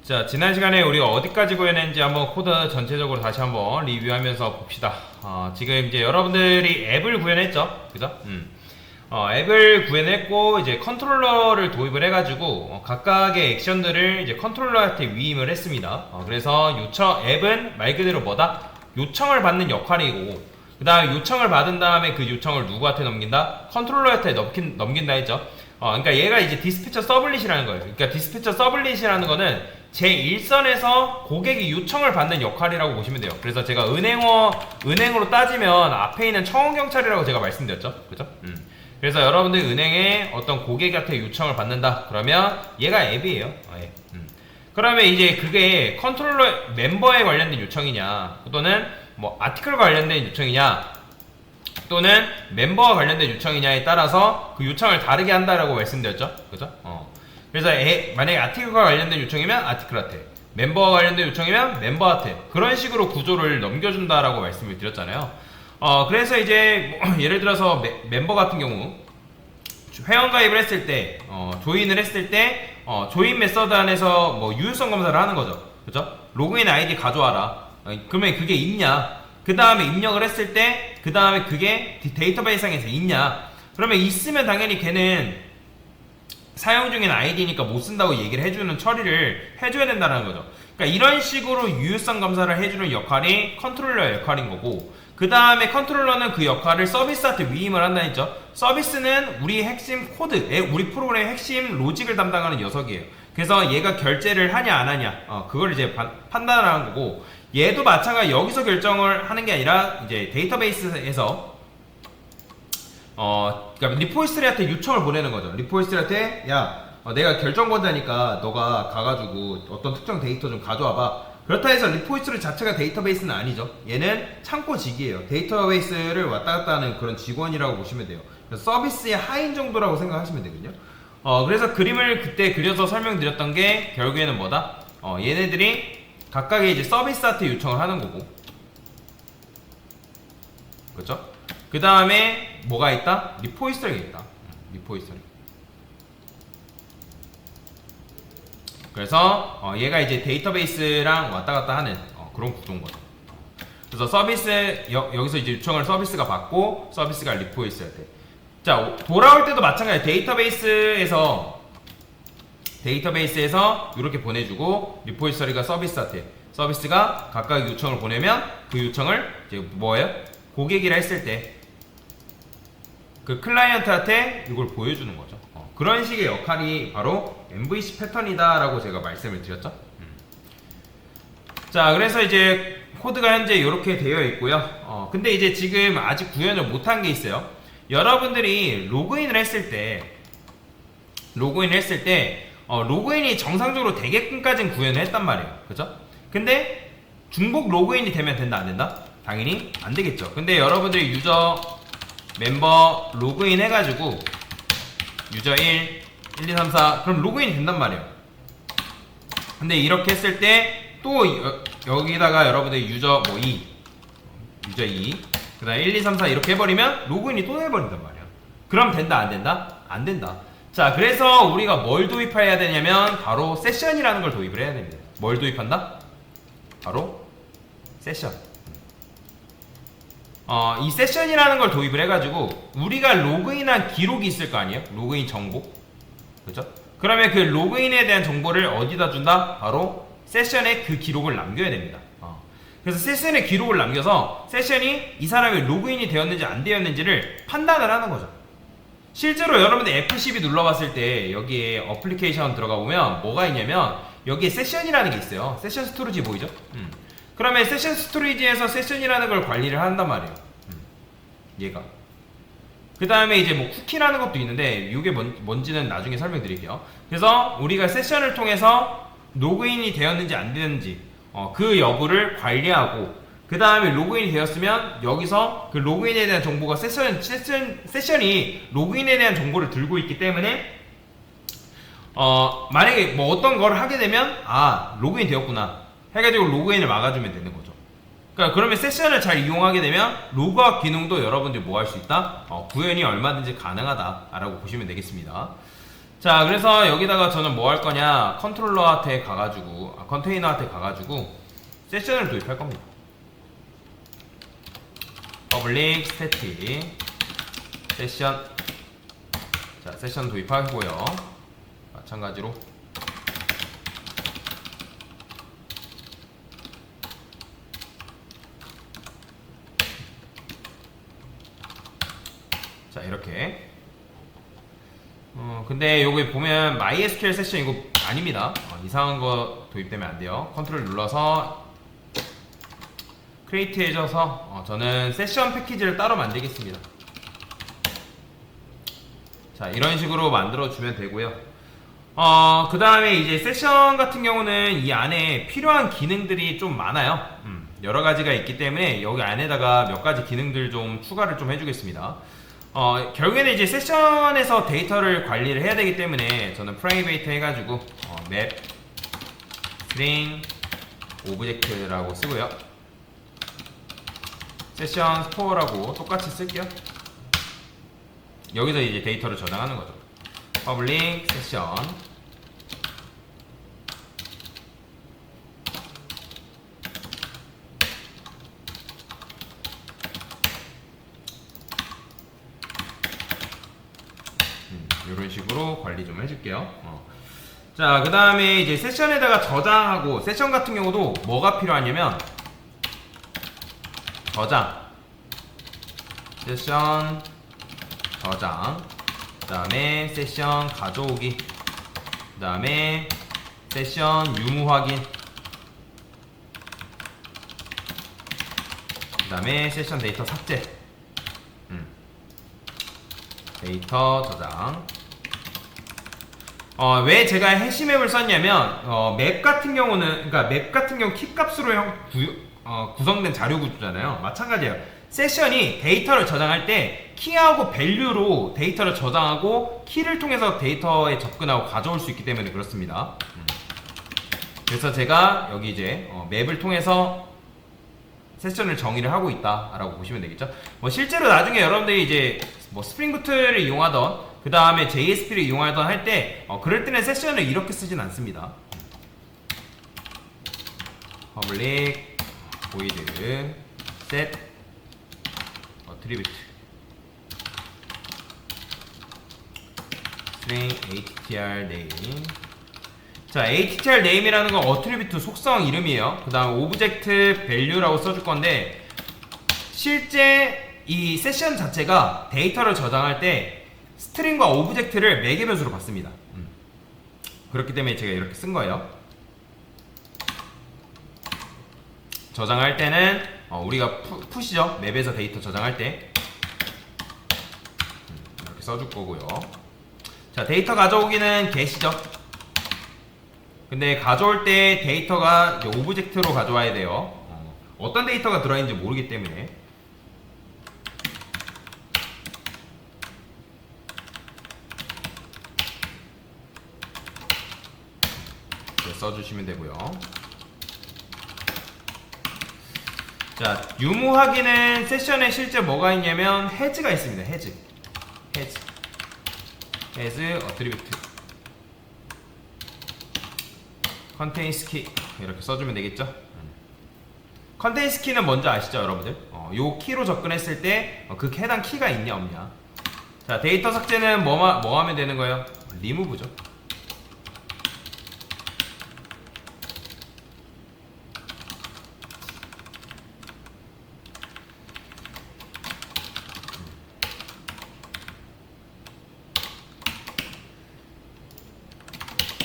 자, 지난 시간에 우리가 어디까지 구현했는지 한번 코드 전체적으로 다시 한번 리뷰하면서 봅시다. 지금 이제 여러분들이 앱을 구현했죠? 그죠? 앱을 구현했고, 이제 컨트롤러를 도입을 해가지고, 각각의 액션들을 이제 컨트롤러한테 위임을 했습니다. 그래서 앱은 말 그대로 뭐다? 요청을 받는 역할이고, 그 다음에 요청을 받은 다음에 그 요청을 누구한테 넘긴다? 컨트롤러한테 넘긴다 했죠? 그러니까 얘가 이제 디스패처 서블릿이라는 거예요. 그러니까 디스패처 서블릿이라는 거는 제1선에서 고객이 요청을 받는 역할이라고 보시면 돼요. 그래서 제가 은행으로 따지면 앞에 있는 청원경찰이라고 제가 말씀드렸죠. 그죠? 그래서 여러분들 은행에 어떤 고객한테 요청을 받는다. 그러면 얘가 앱이에요. 예. 그러면 이제 그게 컨트롤러 멤버에 관련된 요청이냐, 또는 뭐 아티클과 관련된 요청이냐, 또는 멤버와 관련된 요청이냐에 따라서 그 요청을 다르게 한다라고 말씀드렸죠. 그죠? 그래서 만약에 아티클과 관련된 요청이면 아티클한테, 멤버와 관련된 요청이면 멤버한테, 그런 식으로 구조를 넘겨준다라고 말씀을 드렸잖아요. 그래서 이제 뭐 예를 들어서 멤버 같은 경우 회원가입을 했을 때, 조인을 했을 때, 조인 메서드 안에서 뭐 유효성 검사를 하는 거죠. 그죠? 로그인 아이디 가져와라. 그러면 그게 있냐? 그 다음에 입력을 했을 때, 그 다음에 그게 데이터베이스상에서 있냐? 그러면 있으면 당연히 걔는 사용 중인 아이디니까 못 쓴다고 얘기를 해주는 처리를 해줘야 된다는 거죠. 그러니까 이런 식으로 유효성 검사를 해주는 역할이 컨트롤러 역할인 거고, 그 다음에 컨트롤러는 그 역할을 서비스한테 위임을 한다 했죠. 서비스는 우리 핵심 코드, 우리 프로그램의 핵심 로직을 담당하는 녀석이에요. 그래서 얘가 결제를 하냐 안 하냐, 그걸 이제 판단하는 거고, 얘도 마찬가지 여기서 결정을 하는 게 아니라 이제 데이터베이스에서 그러니까 리포지터리한테 요청을 보내는 거죠. 리포지터리한테 야, 내가 결정권자니까 너가 가가지고 어떤 특정 데이터 좀 가져와봐. 그렇다 해서 리포지터리 자체가 데이터베이스는 아니죠. 얘는 창고직이에요. 데이터베이스를 왔다 갔다 하는 그런 직원이라고 보시면 돼요. 그래서 서비스의 하인 정도라고 생각하시면 되거든요. 그래서 그림을 그때 그려서 설명드렸던 게 결국에는 뭐다? 얘네들이 각각의 이제 서비스한테 요청을 하는 거고, 그렇죠? 그 다음에 뭐가 있다? 리포지터리가 있다. 리포지터리. 그래서 얘가 이제 데이터베이스랑 왔다 갔다 하는 그런 구조인 거죠. 그래서 서비스 여기서 이제 요청을 서비스가 받고 서비스가 리포지터리한테. 자, 돌아올 때도 마찬가지. 데이터베이스에서 이렇게 보내주고, 리포지터리가 서비스한테, 서비스가 각각 요청을 보내면 그 요청을 이제 뭐예요? 고객이라 했을 때 그 클라이언트한테 이걸 보여주는 거죠. 그런 식의 역할이 바로 MVC 패턴이다 라고 제가 말씀을 드렸죠. 자, 그래서 이제 코드가 현재 이렇게 되어 있고요. 근데 이제 지금 아직 구현을 못한 게 있어요. 여러분들이 로그인을 했을 때 로그인이 정상적으로 되게끔까지는 구현을 했단 말이에요. 그죠? 근데 중복 로그인이 되면 된다 안 된다? 당연히 안 되겠죠. 근데 여러분들이 유저 멤버 로그인 해가지고 유저 1, 1, 2, 3, 4 그럼 로그인이 된단 말이에요. 근데 이렇게 했을 때 또 여기다가 여러분들이 유저 뭐 2, 유저 2, 그 다음에 1, 2, 3, 4 이렇게 해버리면 로그인이 또 돼버린단 말이야. 그럼 된다 안 된다? 안 된다. 자, 그래서 우리가 뭘 도입해야 되냐면 바로 세션이라는 걸 도입을 해야 됩니다. 뭘 도입한다? 바로 세션. 이 세션이라는 걸 도입을 해가지고 우리가 로그인한 기록이 있을 거 아니에요? 로그인 정보. 그죠? 그러면 그 로그인에 대한 정보를 어디다 준다? 바로 세션에 그 기록을 남겨야 됩니다. 그래서 세션에 기록을 남겨서 세션이 이 사람이 로그인이 되었는지 안 되었는지를 판단을 하는 거죠. 실제로 여러분들 F12 눌러봤을 때 여기에 어플리케이션 들어가 보면 뭐가 있냐면 여기에 세션이라는 게 있어요. 세션 스토리지 보이죠? 그러면 세션 스토리지에서 세션이라는 걸 관리를 한단 말이에요. 얘가. 그 다음에 이제 뭐 쿠키라는 것도 있는데 이게 뭔지는 나중에 설명드릴게요. 그래서 우리가 세션을 통해서 로그인이 되었는지 안 되었는지 그 여부를 관리하고, 그 다음에 로그인이 되었으면 여기서 그 로그인에 대한 정보가 세션이 로그인에 대한 정보를 들고 있기 때문에 만약에 뭐 어떤 걸 하게 되면 로그인 되었구나 해가지고 로그인을 막아주면 되는 거죠. 그러니까 그러면 세션을 잘 이용하게 되면 로그아웃 기능도 여러분들이 뭐 할 수 있다? 구현이 얼마든지 가능하다라고 보시면 되겠습니다. 자, 그래서 여기다가 저는 뭐 할 거냐, 컨트롤러한테 가가지고, 컨테이너한테 가가지고 세션을 도입할 겁니다. 퍼블릭 스태틱 세션. 자, 세션 도입하고요. 마찬가지로 자, 이렇게. 근데 여기 보면 MySQL 세션 이거 아닙니다. 이상한 거 도입되면 안 돼요. 컨트롤 눌러서 크리에이트 해줘서 저는 세션 패키지를 따로 만들겠습니다. 자, 이런 식으로 만들어 주면 되고요. 그 다음에 이제 세션 같은 경우는 이 안에 필요한 기능들이 좀 많아요. 여러 가지가 있기 때문에 여기 안에다가 몇 가지 기능들 좀 추가를 좀 해주겠습니다. 결국에는 이제 세션에서 데이터를 관리를 해야 되기 때문에 저는 프라이베이트 해가지고 맵 스트링 오브젝트라고 쓰고요. 세션 스토어라고 똑같이 쓸게요. 여기서 이제 데이터를 저장하는 거죠. 퍼블릭 세션 이런 식으로 관리 좀 해줄게요. 자, 그 다음에 이제 세션에다가 저장하고, 세션 같은 경우도 뭐가 필요하냐면 저장, 세션 저장, 그 다음에 세션 가져오기, 그 다음에 세션 유무 확인, 그 다음에 세션 데이터 삭제, 데이터 저장. 왜 제가 해시맵을 썼냐면 맵 같은 경우는, 그러니까 맵 같은 경우 키 값으로 구성된 자료 구조잖아요. 마찬가지예요. 세션이 데이터를 저장할 때 키하고 밸류로 데이터를 저장하고 키를 통해서 데이터에 접근하고 가져올 수 있기 때문에 그렇습니다. 그래서 제가 여기 이제 맵을 통해서 세션을 정의를 하고 있다라고 보시면 되겠죠. 뭐 실제로 나중에 여러분들이 이제 뭐 스프링부트를 이용하던, 그 다음에 JSP를 이용하던 할 때 그럴 때는 세션을 이렇게 쓰진 않습니다. 퍼블릭 void set attribute string attr name. 자, attr name이라는 건 attribute 속성 이름이에요. 그 다음 object value라고 써줄 건데, 실제 이 세션 자체가 데이터를 저장할 때 스트링과 오브젝트를 매개변수로 받습니다. 그렇기 때문에 제가 이렇게 쓴 거예요. 저장할 때는 우리가 푸시죠. 맵에서 데이터 저장할 때 이렇게 써줄 거고요. 자, 데이터 가져오기는 get이죠. 근데 가져올 때 데이터가 이제 오브젝트로 가져와야 돼요. 어떤 데이터가 들어있는지 모르기 때문에. 써주시면 되고요. 자, 유무 확인은 세션에 실제 뭐가 있냐면 해즈가 있습니다. 해즈 어트리뷰트 컨테인스 키 이렇게 써주면 되겠죠. 컨테인스 키는 뭔지 아시죠, 여러분들? 요 키로 접근했을 때 그 해당 키가 있냐 없냐. 자, 데이터 삭제는 뭐 하면 되는 거예요? 리무브죠.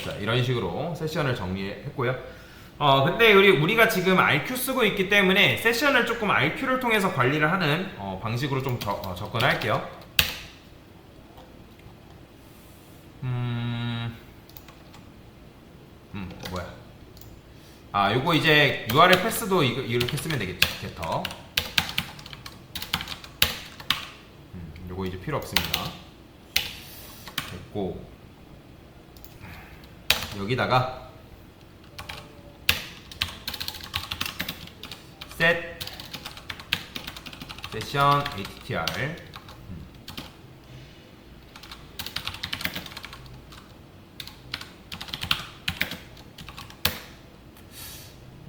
자, 이런 식으로 세션을 정리했고요. 근데 우리가 지금 RQ 쓰고 있기 때문에 세션을 조금 RQ를 통해서 관리를 하는 방식으로 좀 접근할게요. 뭐야? 요거 이제 URL 패스도 이렇게 쓰면 되겠죠. 게터. 요거 이제 필요 없습니다. 됐고. 여기다가 set session attr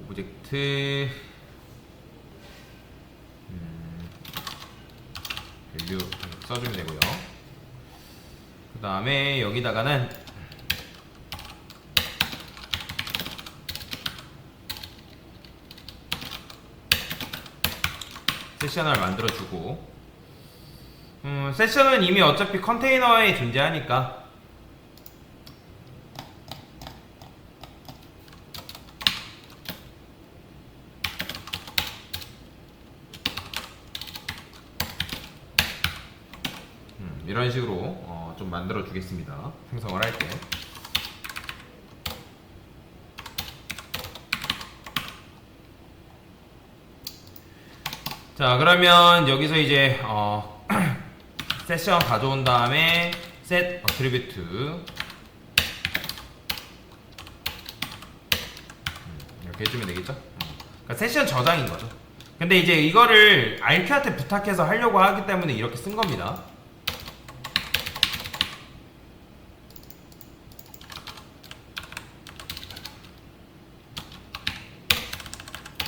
오브젝트 밸류 써주면 되고요. 그 다음에 여기다가는 세션을 만들어주고, 세션은 이미 어차피 컨테이너에 존재하니까 이런 식으로 좀 만들어 주겠습니다. 생성을 할 때. 자, 그러면 여기서 이제 세션 가져온 다음에 set attribute 이렇게 해주면 되겠죠? 그러니까 세션 저장인 거죠. 근데 이제 이거를 RQ한테 부탁해서 하려고 하기 때문에 이렇게 쓴 겁니다.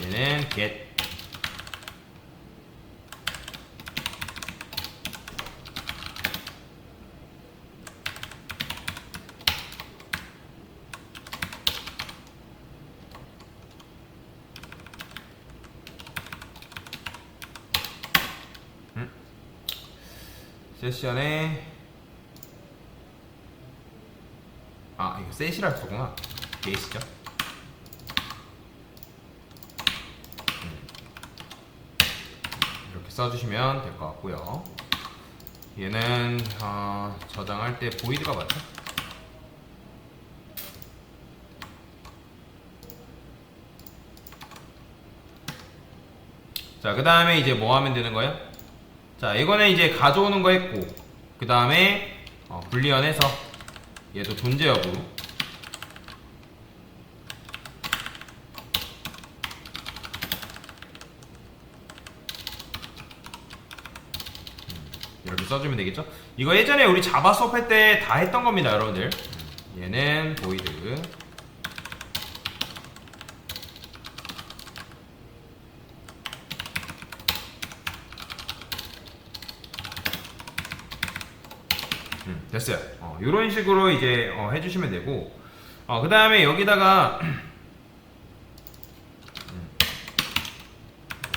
얘는 get 세션에 이거 셋이라 쓰구나. get이죠. 이렇게 써주시면 될 것 같고요. 얘는 저장할 때 void가 맞죠? 자, 그 다음에 이제 뭐 하면 되는 거예요? 자, 이거는 이제 가져오는 거 했고, 그 다음에 불리언해서 얘도 존재 여부 이렇게 써주면 되겠죠? 이거 예전에 우리 자바 수업할 때 다 했던 겁니다, 여러분들. 얘는 void 됐어요. 이런 식으로 이제 해주시면 되고, 그 다음에 여기다가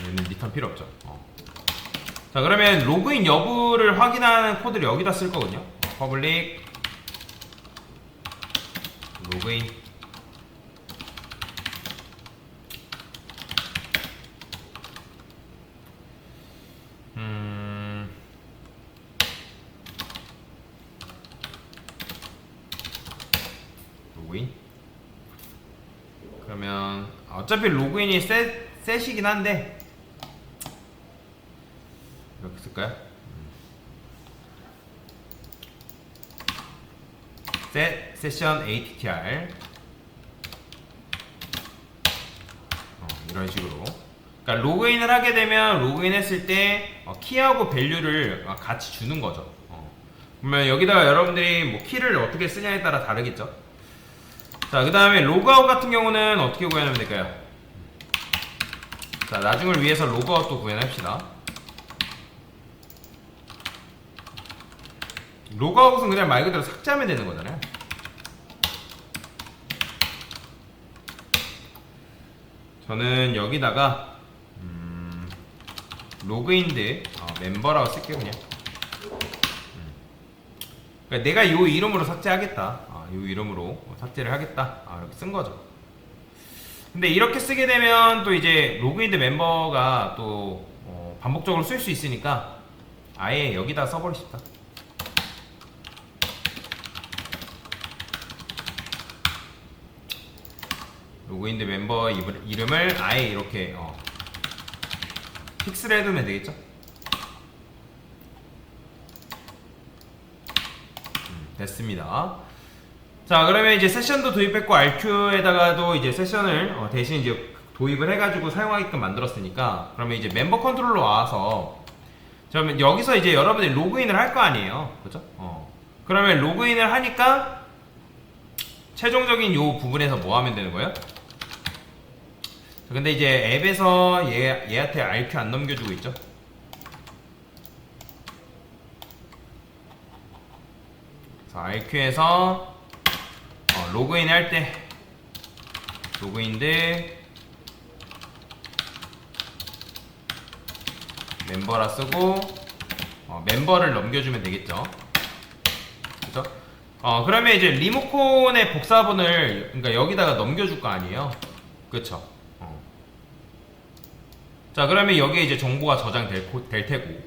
얘는 리턴 필요 없죠. 자, 그러면 로그인 여부를 확인하는 코드를 여기다 쓸 거거든요. public 로그인 로그인. 그러면 어차피 로그인이 셋이긴 한데 이렇게 쓸까요? set session attr 이런 식으로. 그러니까 로그인을 하게 되면 로그인 했을 때 키하고 밸류를 같이 주는 거죠. 그러면 여기다가 여러분들이 뭐 키를 어떻게 쓰냐에 따라 다르겠죠. 자, 그 다음에 로그아웃 같은 경우는 어떻게 구현하면 될까요? 자, 나중을 위해서 로그아웃도 구현합시다. 로그아웃은 그냥 말 그대로 삭제하면 되는 거잖아요. 저는 여기다가 로그인드 멤버라고 쓸게요. 그냥 그러니까 내가 요 이름으로 삭제하겠다, 요 이름으로 삭제를 하겠다, 이렇게 쓴 거죠. 근데 이렇게 쓰게 되면 또 이제 로그인드 멤버가 또 반복적으로 쓸 수 있으니까 아예 여기다 써버리십시다. 로그인드 멤버 이름을 아예 이렇게 픽스를 해두면 되겠죠? 됐습니다. 자, 그러면 이제 세션도 도입했고 RQ에다가도 이제 세션을 대신 이제 도입을 해가지고 사용하게끔 만들었으니까, 그러면 이제 멤버 컨트롤러 와서 그러면 여기서 이제 여러분들이 로그인을 할 거 아니에요, 그죠? 그러면 로그인을 하니까 최종적인 요 부분에서 뭐 하면 되는 거예요? 근데 이제 앱에서 얘한테 RQ 안 넘겨주고 있죠. 그래서 RQ에서 로그인 할 때 로그인들 멤버라 쓰고 멤버를 넘겨주면 되겠죠. 그죠? 그러면 이제 리모컨의 복사본을 그러니까 여기다가 넘겨줄 거 아니에요. 그쵸? 자, 그러면 여기에 이제 정보가 저장될 테고,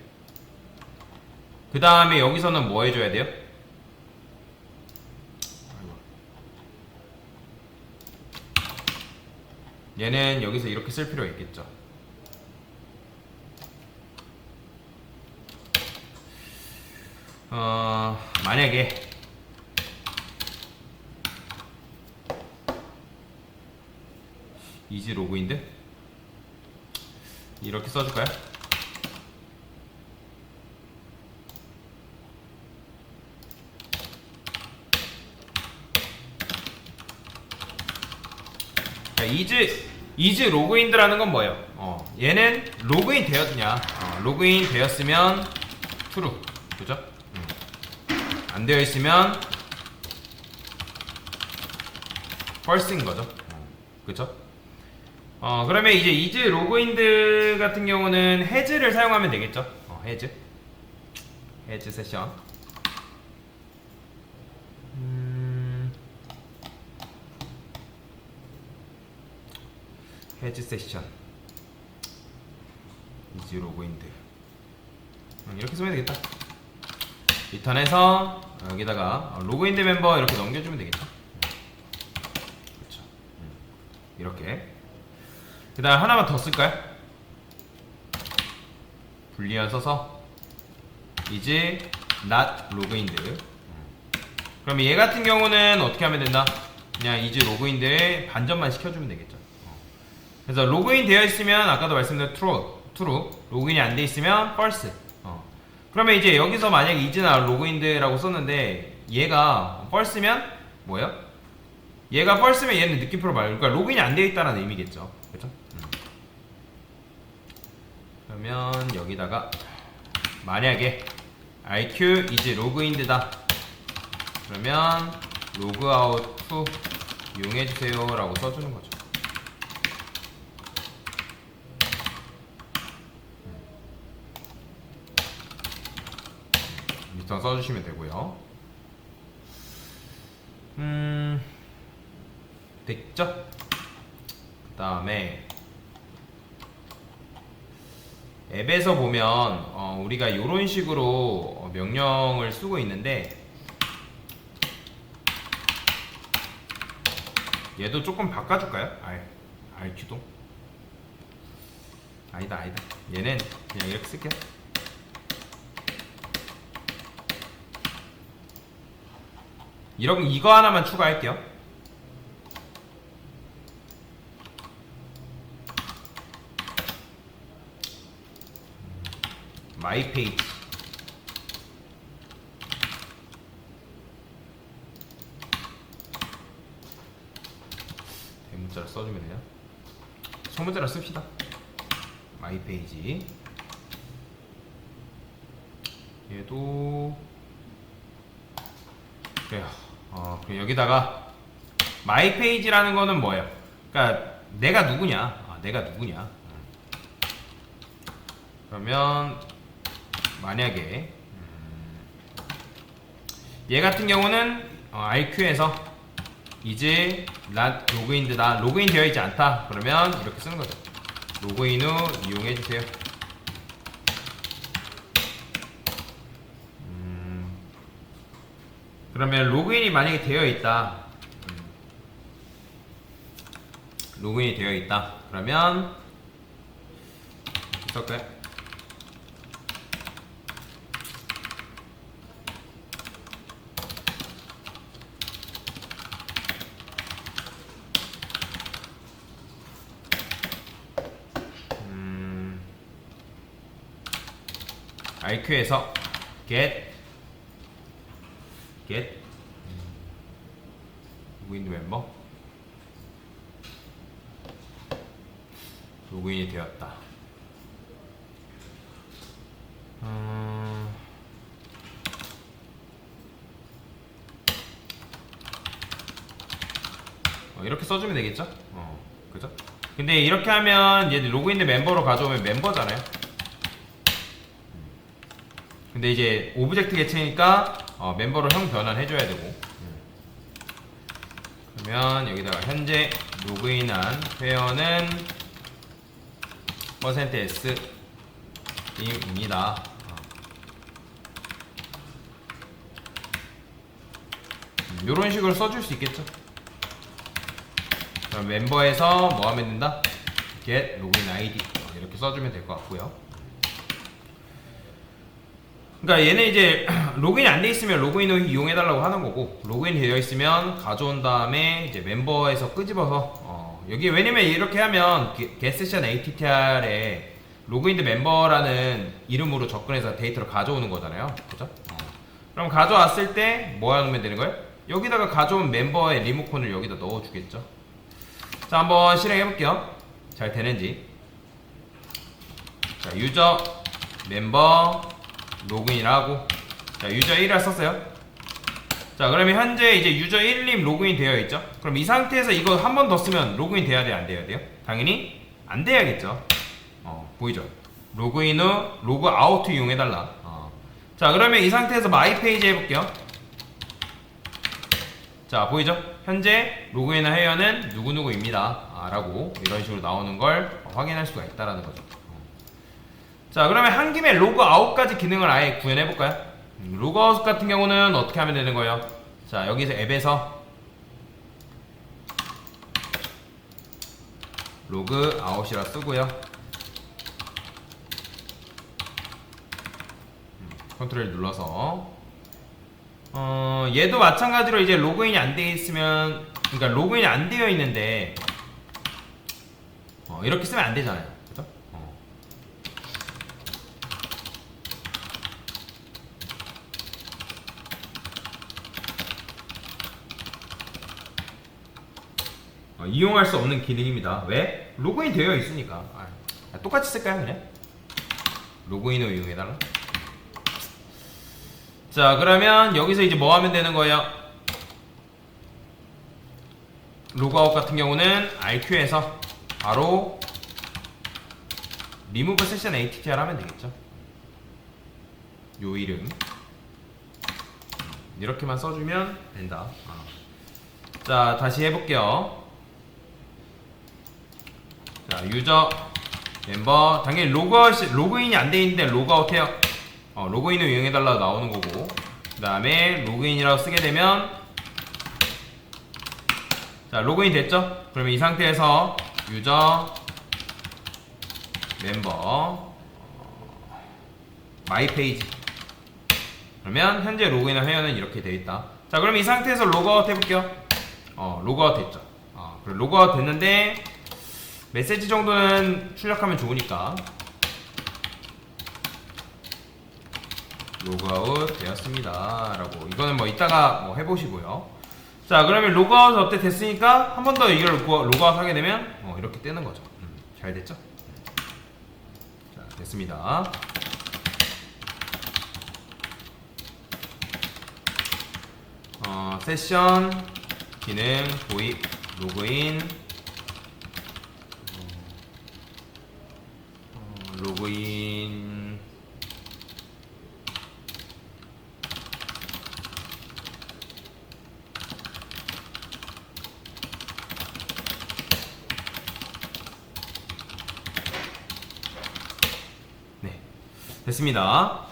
그 다음에 여기서는 뭐 해줘야 돼요? 얘는 여기서 이렇게 쓸 필요가 있겠죠. 만약에 이지 로그인데 이렇게 써줄까요? 자, 이즈 로그인드라는 건 뭐예요? 얘는 로그인 되었냐? 로그인 되었으면 true, 그죠? 안 되어 있으면 false인 거죠. 그죠? 그러면 이제 이즈 로그인드 같은 경우는 해즈를 사용하면 되겠죠. 해즈 세션. 해즈 세션 이즈 로그인드 이렇게 쓰면 되겠다. 리턴해서 여기다가 로그인드 멤버 이렇게 넘겨주면 되겠죠. 그렇죠. 이렇게. 그 다음 하나만 더 쓸까요? 불리언 써서 is not logged. 그럼 얘 같은 경우는 어떻게 하면 된다? 그냥 is logged에 반전만 시켜주면 되겠죠. 그래서 로그인 되어 있으면 아까도 말씀드린 true, 로그인이 안 돼 있으면 false. 그러면 이제 여기서 만약에 is not logged라고 썼는데 얘가 false면 뭐예요? 얘가 false면 얘는 느낌표로 그러니까 로그인이 안 되어 있다는 의미겠죠. 그렇죠? 그러면 여기다가 만약에 RQ is logged다 그러면 logout to 이용해주세요 라고 써주는 거죠. 리턴 써주시면 되고요. 됐죠? 그 다음에 앱에서 보면 우리가 이런 식으로 명령을 쓰고 있는데 얘도 조금 바꿔줄까요? RQ도 아니다 얘는 그냥 이렇게 쓸게요. 이거 하나만 추가할게요. 마이 페이지 대문자를 써주면 돼요. 소문자를 씁시다. 마이 페이지 얘도 그래요. 그럼 여기다가 마이 페이지라는 거는 뭐예요? 그러니까 내가 누구냐? 그러면 만약에 얘 같은 경우는 RQ에서 이제 not logged다 로그인 되어 있지 않다 그러면 이렇게 쓰는 거죠. 로그인 후 이용해 주세요. 그러면 로그인이 만약에 되어 있다 로그인이 되어 있다 그러면 쓸까요? RQ에서 get 로그인 멤버 로그인이 되었다. 이렇게 써주면 되겠죠? 그죠? 근데 이렇게 하면 얘 로그인된 멤버로 가져오면 멤버잖아요. 근데 이제 오브젝트 개체니까 멤버로 형 변환해줘야 되고. 그러면 여기다가 현재 로그인한 회원은 %s 님입니다. 이런 식으로 써줄 수 있겠죠. 그럼 멤버에서 뭐 하면 된다? get login id 이렇게 써주면 될 것 같고요. 그러니까 얘는 이제 로그인이 안 돼 있으면 로그인을 이용해달라고 하는 거고, 로그인 되어 있으면 가져온 다음에 이제 멤버에서 끄집어서 여기 왜냐면 이렇게 하면 get session attr에 로그인드 멤버라는 이름으로 접근해서 데이터를 가져오는 거잖아요. 그죠? 그럼 가져왔을 때 뭐 하면 되는 거예요? 여기다가 가져온 멤버의 리모컨을 여기다 넣어주겠죠. 자, 한번 실행해 볼게요. 잘 되는지. 자, 유저 멤버 로그인이라고. 자, 유저 1을 썼어요. 자, 그러면 현재 이제 유저 1님 로그인 되어 있죠. 그럼 이 상태에서 이거 한 번 더 쓰면 로그인 돼야 돼요, 안 돼야 돼요? 당연히 안 돼야겠죠. 보이죠? 로그인 후 로그 아웃 이용해달라. 자, 그러면 이 상태에서 마이 페이지 해볼게요. 자, 보이죠? 현재 로그인한 회원은 누구누구입니다. 라고 이런 식으로 나오는 걸 확인할 수가 있다라는 거죠. 자, 그러면 한 김에 로그 아웃까지 기능을 아예 구현해 볼까요? 로그 아웃 같은 경우는 어떻게 하면 되는 거예요? 자, 여기서 앱에서 로그 아웃이라 쓰고요. 컨트롤 눌러서 얘도 마찬가지로 이제 로그인이 안 되어 있으면, 그러니까 로그인이 안 되어 있는데 이렇게 쓰면 안 되잖아요. 그죠? 이용할 수 없는 기능입니다. 왜? 로그인 되어 있으니까. 똑같이 쓸까요, 그냥? 로그인을 이용해달라. 자, 그러면 여기서 이제 뭐 하면 되는 거예요? 로그아웃 같은 경우는 RQ에서 바로 remove session attr 하면 되겠죠. 요 이름 이렇게만 써주면 된다. 자, 다시 해볼게요. 자, 유저 멤버 당연히 로그인이 안 돼 있는데 로그아웃 해요. 로그인을 이용해달라 나오는 거고, 그 다음에 로그인이라고 쓰게 되면, 자, 로그인 됐죠? 그러면 이 상태에서 유저 멤버 마이 페이지, 그러면 현재 로그인한 회원은 이렇게 되어 있다. 자, 그럼 이 상태에서 로그아웃 해볼게요. 로그아웃 됐죠? 그리고 로그아웃 됐는데 메시지 정도는 출력하면 좋으니까 로그아웃 되었습니다 라고, 이거는 뭐 이따가 뭐 해보시고요. 자, 그러면 로그아웃 어때 됐으니까 한 번 더 이걸 로그아웃 하게 되면 이렇게 뜨는 거죠. 잘 됐죠? 자, 됐습니다. 세션 기능 도입 로그인 로그인 네, 됐습니다.